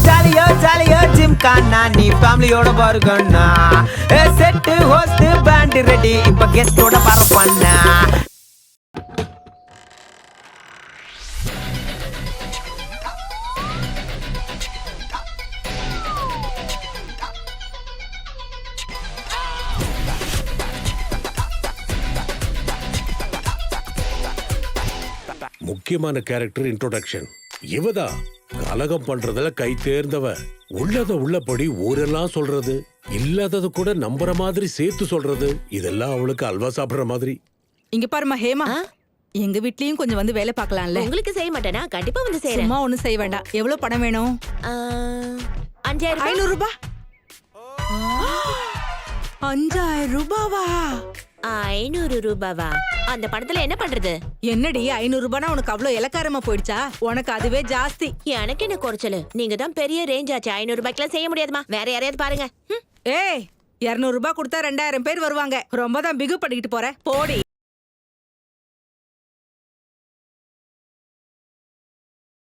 ஜாலியோ ஜாலியோ gym கானா நீ ஃபேமிலியோட பாருங்கண்ணா செட் ஹோஸ்ட் பேண்ட் ரெடி இப்ப கெஸ்டோட பரப்பண்ணா முக்கியமான கேரக்டர் இன்ட்ரோடக்ஷன். இவதா கலகம் பண்றதுல கை தேர்ந்தவ. உள்ளத உள்ளபடி ஊரெல்லாம் சொல்றது, இல்லாதது கூட நம்புற மாதிரி சேர்த்து சொல்றது, இதெல்லாம் அவளுக்கு அல்வா சாப்பிடுற மாதிரி. இங்க பாருமா ஹேமா, எங்க வீட்லயும் கொஞ்சம் வந்து வேலை பார்க்கலாம்ல. உங்களுக்கு செய்ய மாட்டேனா? கண்டிப்பா வந்து செய்யறேன். சும்மா ஒண்ணும் செய்ய வேண்டாம். எவ்வளவு பணம் வேணும்? 5000 ரூபாய். 5000 ரூபாவா? 500 ரூபாவா? அந்த பணத்துல என்ன பண்றது? என்னடி 500 ரூபானா உனக்கு அவ்வளவு இலக்காரமா போயிடுச்சா? உனக்கு அதுவே ஜாஸ்தி. எனக்கு என்ன குறைச்சல்? நீங்க தான் பெரிய ரேஞ்ச் ஆச்சு. 500 ரூபாய்க்குலாம் செய்ய முடியாதுமா. வேற யாரையாவது பாருங்க. ஏய், 200 ரூபாய் கொடுத்தா 2000 பேர் வருவாங்க. ரொம்ப தான் பிகு பண்ணிக்கிட்டு போற. போடி.